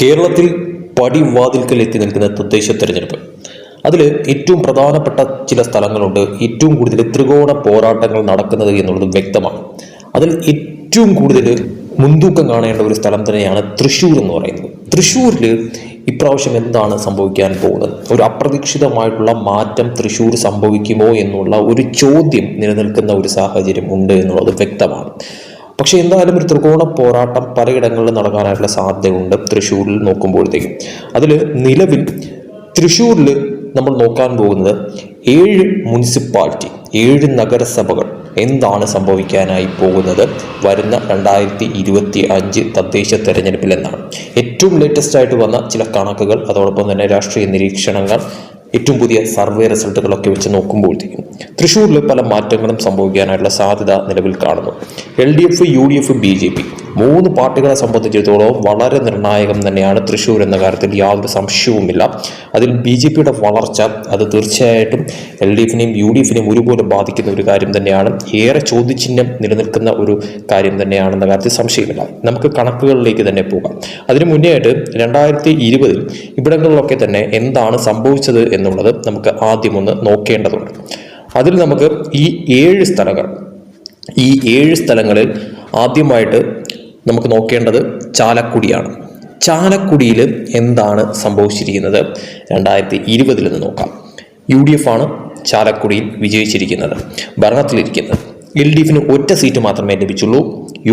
കേരളത്തിൽ പടിവാതിൽക്കൽ എത്തി നിൽക്കുന്ന തദ്ദേശ തെരഞ്ഞെടുപ്പ്. അതിൽ ഏറ്റവും പ്രധാനപ്പെട്ട ചില സ്ഥലങ്ങളുണ്ട്. ഏറ്റവും കൂടുതൽ ത്രികോണ പോരാട്ടങ്ങൾ നടക്കുന്നത് എന്നുള്ളത് വ്യക്തമാണ്. അതിൽ ഏറ്റവും കൂടുതൽ മുൻതൂക്കം കാണേണ്ട ഒരു സ്ഥലം തന്നെയാണ് തൃശ്ശൂർ എന്ന് പറയുന്നത്. തൃശ്ശൂരിൽ ഇപ്രാവശ്യം എന്താണ് സംഭവിക്കാൻ പോകുന്നത്? ഒരു അപ്രതീക്ഷിതമായിട്ടുള്ള മാറ്റം തൃശ്ശൂർ സംഭവിക്കുമോ എന്നുള്ള ഒരു ചോദ്യം നിലനിൽക്കുന്ന ഒരു സാഹചര്യം ഉണ്ട് എന്നുള്ളത് വ്യക്തമാണ്. പക്ഷേ എന്തായാലും ഒരു ത്രികോണ പോരാട്ടം പലയിടങ്ങളിലും നടക്കാനായിട്ടുള്ള സാധ്യതയുണ്ട് തൃശ്ശൂരിൽ നോക്കുമ്പോഴത്തേക്കും. അതിൽ നിലവിൽ തൃശ്ശൂരിൽ നമ്മൾ നോക്കാൻ പോകുന്നത് 7 മുനിസിപ്പാലിറ്റി, 7 നഗരസഭകൾ എന്താണ് സംഭവിക്കാനായി പോകുന്നത് വരുന്ന 2025 തദ്ദേശ തെരഞ്ഞെടുപ്പിൽ എന്നാണ്. ഏറ്റവും ലേറ്റസ്റ്റ് ആയിട്ട് വന്ന ചില കണക്കുകൾ, അതോടൊപ്പം തന്നെ രാഷ്ട്രീയ നിരീക്ഷണങ്ങൾ, ഏറ്റവും പുതിയ സർവേ റിസൾട്ടുകളൊക്കെ വെച്ച് നോക്കുമ്പോഴത്തേക്കും തൃശ്ശൂരിൽ പല മാറ്റങ്ങളും സംഭവിക്കാനായിട്ടുള്ള സാധ്യത നിലവിൽ കാണുന്നു. LDF, UDF, BJP 3 പാർട്ടികളെ സംബന്ധിച്ചിടത്തോളം വളരെ നിർണായകം തന്നെയാണ് തൃശ്ശൂർ എന്ന കാര്യത്തിൽ യാതൊരു സംശയവുമില്ല. അതിൽ BJPയുടെ വളർച്ച അത് തീർച്ചയായിട്ടും LDFനെയും UDFനെയും ഒരുപോലെ ബാധിക്കുന്ന ഒരു കാര്യം തന്നെയാണ്. ഏറെ ചോദ്യചിഹ്നം നിലനിൽക്കുന്ന ഒരു കാര്യം തന്നെയാണെന്ന കാര്യത്തിൽ സംശയമില്ല. നമുക്ക് കണക്കുകളിലേക്ക് തന്നെ പോകാം. അതിനു മുന്നേ ആയിട്ട് 2020 ഇവിടങ്ങളിലൊക്കെ തന്നെ എന്താണ് സംഭവിച്ചത് എന്നുള്ളത് നമുക്ക് ആദ്യം ഒന്ന് നോക്കേണ്ടതുണ്ട്. അതിൽ നമുക്ക് ഈ 7 സ്ഥലങ്ങളിൽ ആദ്യമായിട്ട് നമുക്ക് നോക്കേണ്ടത് ചാലക്കുടിയാണ്. ചാലക്കുടിയിൽ എന്താണ് സംഭവിച്ചിരിക്കുന്നത് 2020 നിന്ന് നോക്കാം. UDF ആണ് ചാലക്കുടിയിൽ വിജയിച്ചിരിക്കുന്നത്, ഭരണത്തിലിരിക്കുന്നത്. LDFന് 1 സീറ്റ് മാത്രമേ ലഭിച്ചുള്ളൂ.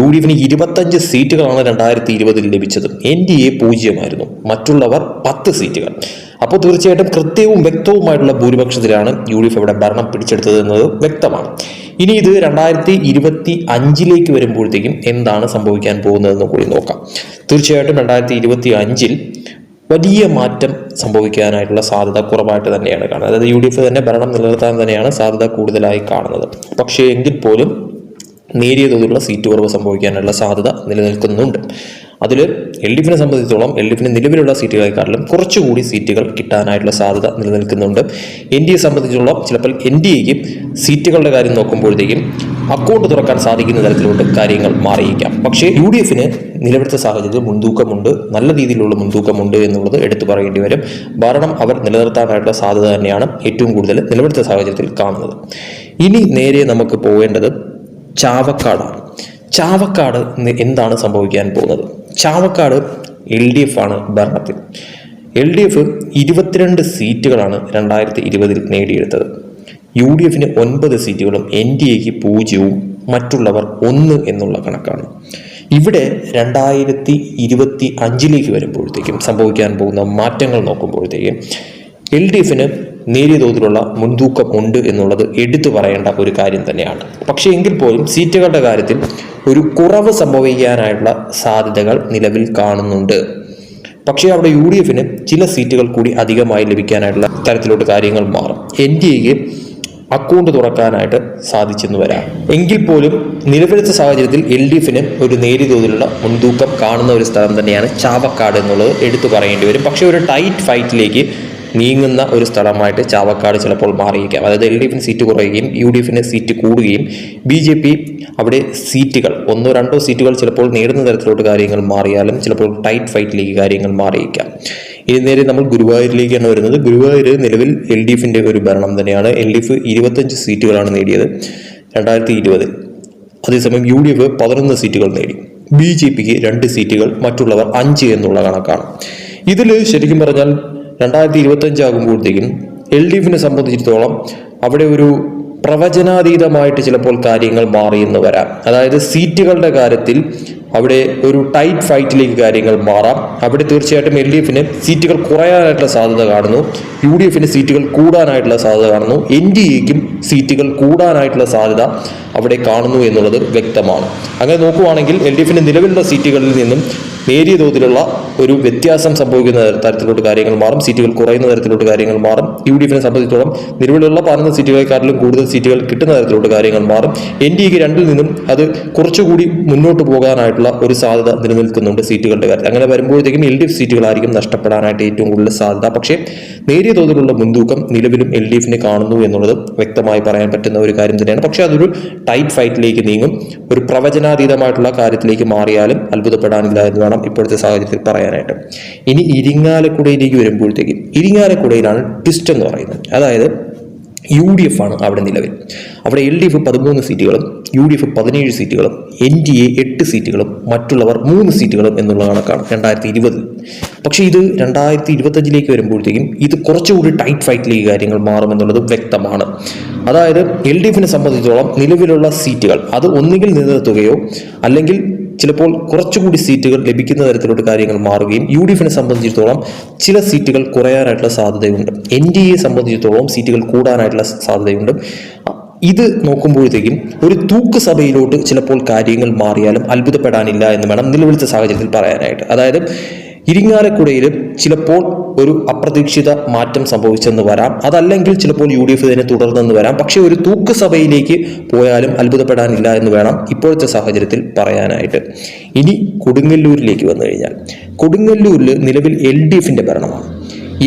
UDFന് 25 സീറ്റുകളാണ് 2020 ലഭിച്ചത്. NDA 0 മറ്റുള്ളവർ 10 സീറ്റുകൾ. അപ്പോൾ തീർച്ചയായിട്ടും കൃത്യവും വ്യക്തവുമായിട്ടുള്ള ഭൂരിപക്ഷത്തിലാണ് UDF ഇവിടെ ഭരണം പിടിച്ചെടുത്തത് എന്നത് വ്യക്തമാണ്. ഇനി ഇത് 2025 വരുമ്പോഴത്തേക്കും എന്താണ് സംഭവിക്കാൻ പോകുന്നതെന്ന് കൂടി നോക്കാം. തീർച്ചയായിട്ടും 2025 വലിയ മാറ്റം സംഭവിക്കാനായിട്ടുള്ള സാധ്യത കുറവായിട്ട് തന്നെയാണ് കാണുന്നത്. അതായത് UDF തന്നെ ഭരണം നിലനിർത്താൻ തന്നെയാണ് സാധ്യത കൂടുതലായി കാണുന്നത്. പക്ഷേ എങ്കിൽ പോലും നേരിയ തോതിലുള്ള സീറ്റ് കുറവ് സംഭവിക്കാനുള്ള സാധ്യത നിലനിൽക്കുന്നുണ്ട്. അതിൽ LDFനെ സംബന്ധിച്ചിടത്തോളം LDFന് നിലവിലുള്ള സീറ്റുകളെക്കാട്ടിലും കുറച്ചുകൂടി സീറ്റുകൾ കിട്ടാനായിട്ടുള്ള സാധ്യത നിലനിൽക്കുന്നുണ്ട്. NDA സംബന്ധിച്ചിടത്തോളം ചിലപ്പോൾ NDAക്ക് സീറ്റുകളുടെ കാര്യം നോക്കുമ്പോഴത്തേക്കും അക്കൗണ്ട് തുറക്കാൻ സാധിക്കുന്ന തരത്തിലോട്ട് കാര്യങ്ങൾ മാറിയേക്കാം. പക്ഷേ UDFന് നിലവിലത്തെ സാഹചര്യത്തിൽ മുൻതൂക്കമുണ്ട്, നല്ല രീതിയിലുള്ള മുൻതൂക്കമുണ്ട് എന്നുള്ളത് എടുത്തു പറയേണ്ടി വരും. ഭരണം അവർ നിലനിർത്താനായിട്ടുള്ള സാധ്യത തന്നെയാണ് ഏറ്റവും കൂടുതൽ നിലവിലത്തെ സാഹചര്യത്തിൽ കാണുന്നത്. ഇനി നേരെ നമുക്ക് പോകേണ്ടത് ചാവക്കാടാണ്. ചാവക്കാട് എന്താണ് സംഭവിക്കാൻ പോകുന്നത്? ചാവക്കാട് LDF ആണ് ഭരണത്തിൽ. LDF 22 സീറ്റുകളാണ് 2020 നേടിയെടുത്തത്. UDFന് 9 സീറ്റുകളും NDAക്ക് 0, മറ്റുള്ളവർ 1 എന്നുള്ള കണക്കാണ്. ഇവിടെ 2025 വരുമ്പോഴത്തേക്കും സംഭവിക്കാൻ പോകുന്ന മാറ്റങ്ങൾ നോക്കുമ്പോഴത്തേക്കും LDFന് നേരിയ തോതിലുള്ള മുൻതൂക്കം ഉണ്ട് എന്നുള്ളത് എടുത്തു പറയേണ്ട ഒരു കാര്യം തന്നെയാണ്. പക്ഷേ എങ്കിൽ പോലും സീറ്റുകളുടെ കാര്യത്തിൽ ഒരു കുറവ് സംഭവിക്കാനായിട്ടുള്ള സാധ്യതകൾ നിലവിൽ കാണുന്നുണ്ട്. പക്ഷേ അവിടെ UDFന് ചില സീറ്റുകൾ കൂടി അധികമായി ലഭിക്കാനായിട്ടുള്ള തരത്തിലോട്ട് കാര്യങ്ങൾ മാറും. NDAക്ക് അക്കൗണ്ട് തുറക്കാനായിട്ട് സാധിച്ചെന്ന് വരാം. എങ്കിൽ പോലും നിലവിലത്തെ സാഹചര്യത്തിൽ LDFന് ഒരു നേരിയ തോതിലുള്ള മുൻതൂക്കം കാണുന്ന ഒരു സ്ഥലം തന്നെയാണ് ചാവക്കാട് എന്നുള്ളത് എടുത്തു പറയേണ്ടി വരും. പക്ഷേ ഒരു ടൈറ്റ് ഫൈറ്റിലേക്ക് നീങ്ങുന്ന ഒരു സ്ഥലമായിട്ട് ചാവക്കാട് ചിലപ്പോൾ മാറിയേക്കാം. അതായത് LDFന് സീറ്റ് കുറയുകയും UDFന് സീറ്റ് കൂടുകയും BJP അവിടെ സീറ്റുകൾ 1-2 സീറ്റുകൾ ചിലപ്പോൾ നേടുന്ന തരത്തിലോട്ട് കാര്യങ്ങൾ മാറിയാലും ചിലപ്പോൾ ടൈറ്റ് ഫൈറ്റിലേക്ക് കാര്യങ്ങൾ മാറിയേക്കാം. ഇനി നേരെ നമ്മൾ ഗുരുവായൂരിലേക്കാണ് വരുന്നത്. ഗുരുവായൂർ നിലവിൽ LDFന്റെ ഒരു ഭരണം തന്നെയാണ്. LDF 25 സീറ്റുകളാണ് നേടിയത് 2020. അതേസമയം UDF 11 സീറ്റുകൾ നേടി. BJPക്ക് 2 സീറ്റുകൾ, മറ്റുള്ളവർ 5 എന്നുള്ള കണക്കാണ്. ഇതിൽ ശരിക്കും പറഞ്ഞാൽ 2025 ആകുമ്പോഴത്തേക്കും LDFനെ സംബന്ധിച്ചിടത്തോളം അവിടെ ഒരു പ്രവചനാതീതമായിട്ട് ചിലപ്പോൾ കാര്യങ്ങൾ മാറിയെന്ന് വരാം. അതായത് സീറ്റുകളുടെ കാര്യത്തിൽ അവിടെ ഒരു ടൈറ്റ് ഫൈറ്റിലേക്ക് കാര്യങ്ങൾ മാറാം. അവിടെ തീർച്ചയായിട്ടും LDFന് സീറ്റുകൾ കുറയാനായിട്ടുള്ള സാധ്യത കാണുന്നു, UDFന് സീറ്റുകൾ കൂടാനായിട്ടുള്ള സാധ്യത കാണുന്നു, NDAക്കും സീറ്റുകൾ കൂടാനായിട്ടുള്ള സാധ്യത അവിടെ കാണുന്നു എന്നുള്ളത് വ്യക്തമാണ്. അങ്ങനെ നോക്കുവാണെങ്കിൽ LDFന് നിലവിലുള്ള സീറ്റുകളിൽ നിന്നും നേരിയ തോതിലുള്ള ഒരു വ്യത്യാസം സംഭവിക്കുന്ന തരത്തിലോട്ട് കാര്യങ്ങൾ മാറും, സീറ്റുകൾ കുറയുന്ന തരത്തിലോട്ട് കാര്യങ്ങൾ മാറും. UDFനെ സംബന്ധിച്ചിടത്തോളം നിലവിലുള്ള 11 സീറ്റുകളെക്കാട്ടിലും കൂടുതൽ സീറ്റുകൾ കിട്ടുന്ന തരത്തിലോട്ട് കാര്യങ്ങൾ മാറും. NDAക്ക് 2-ൽ നിന്നും അത് കുറച്ചുകൂടി മുന്നോട്ട് പോകാനായിട്ടുള്ള ഒരു സാധ്യത നിലനിൽക്കുന്നുണ്ട് സീറ്റുകളുടെ കാര്യത്തിൽ. അങ്ങനെ വരുമ്പോഴത്തേക്കും LDF സീറ്റുകളായിരിക്കും നഷ്ടപ്പെടാനായിട്ട് ഏറ്റവും കൂടുതൽ സാധ്യത. പക്ഷേ നേരിയ തോതിലുള്ള മുൻതൂക്കം നിലവിലും LDFനെ കാണുന്നു എന്നുള്ളത് വ്യക്തമായി പറയാൻ പറ്റുന്ന ഒരു കാര്യം തന്നെയാണ്. പക്ഷേ അതൊരു ടൈറ്റ് ഫൈറ്റിലേക്ക് നീങ്ങും. ഒരു പ്രവചനാതീതമായിട്ടുള്ള കാര്യത്തിലേക്ക് മാറിയാലും അത്ഭുതപ്പെടാനില്ല എന്ന് വേണം വേണം ഇപ്പോഴത്തെ സാഹചര്യത്തിൽ പറയാനായിട്ട്. ഇനി ഇരിങ്ങാലക്കുടയിലേക്ക് വരുമ്പോഴത്തേക്കും ഇരിങ്ങാലക്കുടയിലാണ് ട്വിസ്റ്റ് എന്ന് പറയുന്നത്. അതായത് UDF ആണ് അവിടെ നിലവിൽ. അവിടെ LDF 13 സീറ്റുകളും UDF 17 സീറ്റുകളും NDA 8 സീറ്റുകളും മറ്റുള്ളവർ 3 സീറ്റുകളും എന്നുള്ള കണക്കാണ് 2020. പക്ഷേ ഇത് 2025 വരുമ്പോഴത്തേക്കും ഇത് കുറച്ചുകൂടി ടൈറ്റ് ഫൈറ്റിലേക്ക് കാര്യങ്ങൾ മാറുമെന്നുള്ളത് വ്യക്തമാണ്. അതായത് LDFിനെ സംബന്ധിച്ചിടത്തോളം നിലവിലുള്ള സീറ്റുകൾ അത് ഒന്നുകിൽ നിലനിർത്തുകയോ അല്ലെങ്കിൽ ചിലപ്പോൾ കുറച്ചുകൂടി സീറ്റുകൾ ലഭിക്കുന്ന തരത്തിലോട്ട് കാര്യങ്ങൾ മാറുകയും UDFിനെ സംബന്ധിച്ചിടത്തോളം ചില സീറ്റുകൾ കുറയാനായിട്ടുള്ള സാധ്യതയുണ്ട്. NDA സംബന്ധിച്ചിടത്തോളം സീറ്റുകൾ കൂടാനായിട്ടുള്ള സാധ്യതയുണ്ട്. ഇത് നോക്കുമ്പോഴത്തേക്കും ഒരു തൂക്ക് സഭയിലോട്ട് ചിലപ്പോൾ കാര്യങ്ങൾ മാറിയാലും അത്ഭുതപ്പെടാനില്ല എന്ന് വേണം നിലവിലത്തെ സാഹചര്യത്തിൽ പറയാനായിട്ട്. അതായത് ഇരിങ്ങാലക്കുടയിൽ ചിലപ്പോൾ ഒരു അപ്രതീക്ഷിത മാറ്റം സംഭവിച്ചെന്ന് വരാം, അതല്ലെങ്കിൽ ചിലപ്പോൾ UDF തന്നെ തുടർന്നെന്ന് വരാം. പക്ഷേ ഒരു തൂക്ക് സഭയിലേക്ക് പോയാലും അത്ഭുതപ്പെടാനില്ല എന്ന് വേണം ഇപ്പോഴത്തെ സാഹചര്യത്തിൽ പറയാനായിട്ട്. ഇനി കൊടുങ്ങല്ലൂരിലേക്ക് വന്നു കഴിഞ്ഞാൽ കൊടുങ്ങല്ലൂരിൽ നിലവിൽ LDFിന്റെ ഭരണമാണ്.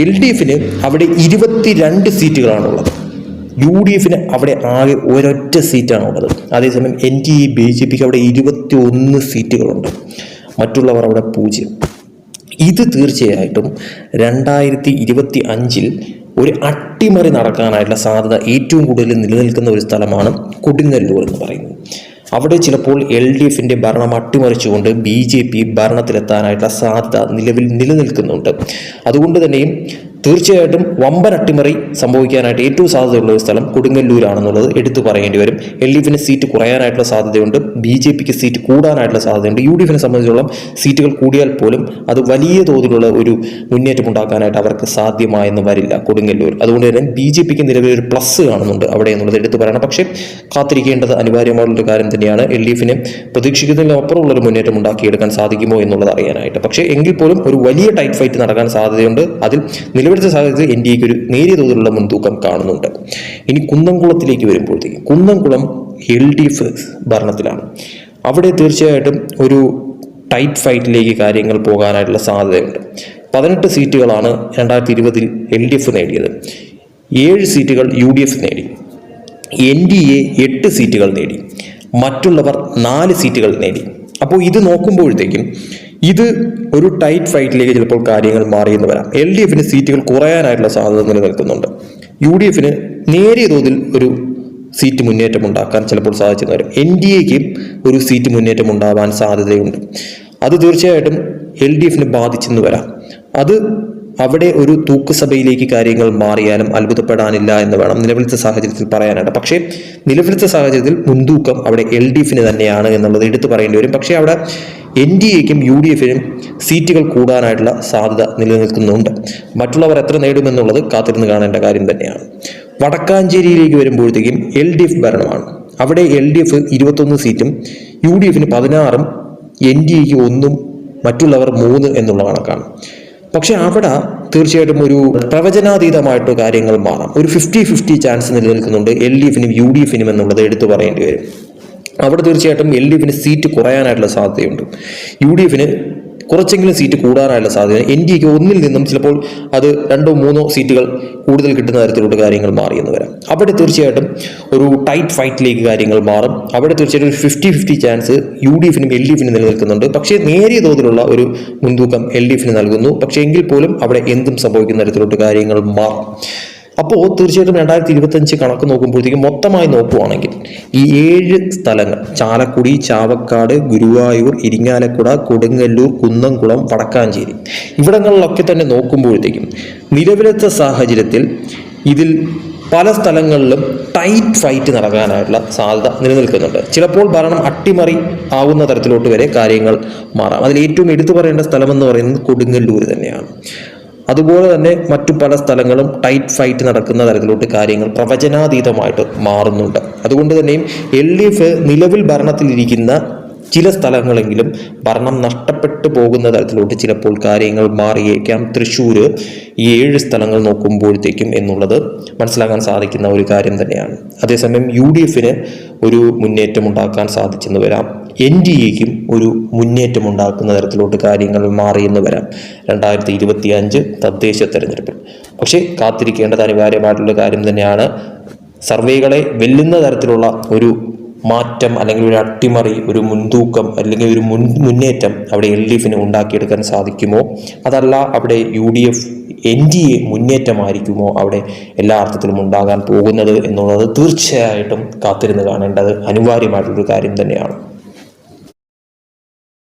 LDFിന് അവിടെ 22 സീറ്റുകളാണുള്ളത്. UDFിന് അവിടെ ആകെ ഒരൊറ്റ സീറ്റാണുള്ളത്. അതേസമയം NDA BJPക്ക് അവിടെ 21 സീറ്റുകളുണ്ട്. മറ്റുള്ളവർ അവിടെ 0. ഇത് തീർച്ചയായിട്ടും 2025 ഒരു അട്ടിമറി നടക്കാനായിട്ടുള്ള സാധ്യത ഏറ്റവും കൂടുതൽ നിലനിൽക്കുന്ന ഒരു സ്ഥലമാണ് കൊടുങ്ങല്ലൂർ എന്ന് പറയുന്നത്. അവിടെ ചിലപ്പോൾ LDFിന്റെ ഭരണം അട്ടിമറിച്ചുകൊണ്ട് BJP ഭരണത്തിലെത്താനായിട്ടുള്ള സാധ്യത നിലവിൽ നിലനിൽക്കുന്നുണ്ട്. അതുകൊണ്ട് തന്നെയും തീർച്ചയായിട്ടും വമ്പൻ അട്ടിമറി സംഭവിക്കാനായിട്ട് ഏറ്റവും സാധ്യതയുള്ള ഒരു സ്ഥലം കൊടുങ്ങല്ലൂരാണെന്നുള്ളത് എടുത്തു പറയേണ്ടി വരും. LDFിന് സീറ്റ് കുറയാനായിട്ടുള്ള സാധ്യതയുണ്ട്, BJPക്ക് സീറ്റ് കൂടാനായിട്ടുള്ള സാധ്യതയുണ്ട്. UDFിനെ സംബന്ധിച്ചോളം സീറ്റുകൾ കൂടിയാൽ പോലും അത് വലിയ തോതിലുള്ള ഒരു മുന്നേറ്റം ഉണ്ടാക്കാനായിട്ട് അവർക്ക് സാധ്യമായെന്ന് വരില്ല കൊടുങ്ങല്ലൂർ. അതുകൊണ്ട് തന്നെ BJPക്ക് നിലവിൽ ഒരു പ്ലസ് കാണുന്നുണ്ട് അവിടെ എന്നുള്ളത് എടുത്തു പറയണം. പക്ഷേ കാത്തിരിക്കേണ്ടത് അനിവാര്യമായുള്ളൊരു കാര്യം തന്നെയാണ്. LDFിന് പ്രതീക്ഷിക്കുന്നതിനപ്പുറമുള്ള ഒരു മുന്നേറ്റം ഉണ്ടാക്കിയെടുക്കാൻ സാധിക്കുമോ എന്നുള്ളത് അറിയാനായിട്ട്. പക്ഷേ എങ്കിൽ പോലും ഒരു വലിയ ടൈറ്റ് ഫൈറ്റ് നടക്കാൻ സാധ്യതയുണ്ട്. അതിൽ നിലവിലത്തെ സാഹചര്യത്തിൽ NDAക്ക് ഒരു നേരിയ തോതിലുള്ള മുൻതൂക്കം കാണുന്നുണ്ട്. ഇനി കുന്നംകുളത്തിലേക്ക് വരുമ്പോഴത്തേക്കും കുന്നംകുളം LDF ഭരണത്തിലാണ്. അവിടെ തീർച്ചയായിട്ടും ഒരു ടൈറ്റ് ഫൈറ്റിലേക്ക് കാര്യങ്ങൾ പോകാനായിട്ടുള്ള സാധ്യതയുണ്ട്. 18 സീറ്റുകളാണ് 2020 LDF നേടിയത്. 7 സീറ്റുകൾ UDF നേടി. NDA 8 സീറ്റുകൾ നേടി. മറ്റുള്ളവർ 4 സീറ്റുകൾ നേടി. അപ്പോൾ ഇത് നോക്കുമ്പോഴത്തേക്കും ഇത് ഒരു ടൈറ്റ് ഫൈറ്റിലേക്ക് ചിലപ്പോൾ കാര്യങ്ങൾ മാറിയെന്ന് വരാം. LDFിന് സീറ്റുകൾ കുറയാനായിട്ടുള്ള സാധ്യത നിലനിൽക്കുന്നുണ്ട്. UDFിന് നേരിയ തോതിൽ ഒരു സീറ്റ് മുന്നേറ്റം ഉണ്ടാക്കാൻ ചിലപ്പോൾ സാധിച്ചെന്ന് വരും. NDAക്ക് ഒരു സീറ്റ് മുന്നേറ്റം ഉണ്ടാവാൻ സാധ്യതയുണ്ട്. അത് തീർച്ചയായിട്ടും LDFിനെ ബാധിച്ചെന്ന് വരാം. അത് അവിടെ ഒരു തൂക്കുസഭയിലേക്ക് കാര്യങ്ങൾ മാറിയാലും അത്ഭുതപ്പെടാനില്ല എന്ന് വേണം നിലവിലത്തെ സാഹചര്യത്തിൽ പറയാനായിട്ട്. പക്ഷേ നിലവിലത്തെ സാഹചര്യത്തിൽ മുൻതൂക്കം അവിടെ LDFിന് തന്നെയാണ് എന്നുള്ളത് എടുത്തു പറയേണ്ടി വരും. പക്ഷേ അവിടെ NDAക്കും UDFിനും സീറ്റുകൾ കൂടാനായിട്ടുള്ള സാധ്യത നിലനിൽക്കുന്നുണ്ട്. മറ്റുള്ളവർ എത്ര നേടുമെന്നുള്ളത് കാത്തിരുന്ന് കാണേണ്ട കാര്യം തന്നെയാണ്. വടക്കാഞ്ചേരിയിലേക്ക് വരുമ്പോഴത്തേക്കും LDF ഭരണമാണ്. അവിടെ LDF 21 സീറ്റും UDFിന് 16ഉം NDAക്ക് 1ഉം മറ്റുള്ളവർ 3 എന്നുള്ള കണക്കാണ്. പക്ഷെ അവിടെ തീർച്ചയായിട്ടും ഒരു പ്രവചനാതീതമായിട്ട് കാര്യങ്ങൾ മാറാം. ഒരു 50-50 ചാൻസ് നിലനിൽക്കുന്നുണ്ട് LDFിനും UDFിനും എന്നുള്ളത് എടുത്തു പറയേണ്ടി വരും. അവിടെ തീർച്ചയായിട്ടും LDFിന് സീറ്റ് കുറയാനായിട്ടുള്ള സാധ്യതയുണ്ട്. UDFിന് കുറച്ചെങ്കിലും സീറ്റ് കൂടാനായിട്ടുള്ള സാധ്യത. NDAക്ക് 1ൽ നിന്നും ചിലപ്പോൾ അത് 2-3 സീറ്റുകൾ കൂടുതൽ കിട്ടുന്ന തരത്തിലുള്ള കാര്യങ്ങൾ മാറിയെന്ന് വരാം. അവിടെ തീർച്ചയായിട്ടും ഒരു ടൈറ്റ് ഫൈറ്റിലേക്ക് കാര്യങ്ങൾ മാറും. അവിടെ തീർച്ചയായിട്ടും ഒരു 50-50 ചാൻസ് UDFിനും LDFിനും നിലനിൽക്കുന്നുണ്ട്. പക്ഷേ നേരിയ തോതിലുള്ള ഒരു മുൻതൂക്കം LDFിന് നൽകുന്നു. പക്ഷേ എങ്കിൽ പോലും അവിടെ എന്തും സംഭവിക്കുന്ന തരത്തിലുള്ള കാര്യങ്ങൾ മാറും. അപ്പോൾ തീർച്ചയായിട്ടും 2025 കണക്ക് നോക്കുമ്പോഴത്തേക്കും മൊത്തമായി നോക്കുവാണെങ്കിൽ ഈ 7 സ്ഥലങ്ങൾ ചാലക്കുടി, ചാവക്കാട്, ഗുരുവായൂർ, ഇരിങ്ങാലക്കുട, കൊടുങ്ങല്ലൂർ, കുന്നംകുളം, വടക്കാഞ്ചേരി ഇവിടങ്ങളിലൊക്കെ തന്നെ നോക്കുമ്പോഴത്തേക്കും നിലവിലത്തെ സാഹചര്യത്തിൽ ഇതിൽ പല സ്ഥലങ്ങളിലും ടൈറ്റ് ഫൈറ്റ് നടക്കാനായിട്ടുള്ള സാധ്യത നിലനിൽക്കുന്നുണ്ട്. ചിലപ്പോൾ ഭരണം അട്ടിമറി ആവുന്ന തരത്തിലോട്ട് വരെ കാര്യങ്ങൾ മാറാം. അതിൽ ഏറ്റവും എടുത്തു പറയേണ്ട സ്ഥലമെന്ന് പറയുന്നത് കൊടുങ്ങല്ലൂർ തന്നെയാണ്. അതുപോലെ തന്നെ മറ്റു പല സ്ഥലങ്ങളും ടൈറ്റ് ഫൈറ്റ് നടക്കുന്ന തരത്തിലോട്ട് കാര്യങ്ങൾ പ്രവചനാതീതമായിട്ട് മാറുന്നുണ്ട്. അതുകൊണ്ട് തന്നെയും LDF നിലവിൽ ഭരണത്തിലിരിക്കുന്ന ചില സ്ഥലങ്ങളെങ്കിലും ഭരണം നഷ്ടപ്പെട്ടു പോകുന്ന തരത്തിലോട്ട് ചിലപ്പോൾ കാര്യങ്ങൾ മാറിയേക്കാം. തൃശ്ശൂർ ഈ 7 സ്ഥലങ്ങൾ നോക്കുമ്പോഴത്തേക്കും എന്നുള്ളത് മനസ്സിലാക്കാൻ സാധിക്കുന്ന ഒരു കാര്യം തന്നെയാണ്. അതേസമയം UDFിന് ഒരു മുന്നേറ്റം ഉണ്ടാക്കാൻ സാധിച്ചെന്ന് വരാം. NDAക്കും ഒരു മുന്നേറ്റം ഉണ്ടാക്കുന്ന തരത്തിലോട്ട് കാര്യങ്ങൾ മാറിയെന്ന് വരാം 2025 തദ്ദേശ തെരഞ്ഞെടുപ്പിൽ. പക്ഷേ കാത്തിരിക്കേണ്ടത് അനിവാര്യമായിട്ടുള്ള കാര്യം തന്നെയാണ്. സർവേകളെ വെല്ലുന്ന തരത്തിലുള്ള ഒരു മാറ്റം അല്ലെങ്കിൽ ഒരു അട്ടിമറി, ഒരു മുൻതൂക്കം അല്ലെങ്കിൽ ഒരു മുന്നേറ്റം അവിടെ LDFിന് ഉണ്ടാക്കിയെടുക്കാൻ സാധിക്കുമോ? അതല്ല അവിടെ UDF NDA മുന്നേറ്റമായിരിക്കുമോ അവിടെ എല്ലാ അർത്ഥത്തിലും ഉണ്ടാകാൻ പോകുന്നത് എന്നുള്ളത് തീർച്ചയായിട്ടും കാത്തിരുന്ന് കാണേണ്ടത് അനിവാര്യമായിട്ടൊരു കാര്യം തന്നെയാണ്.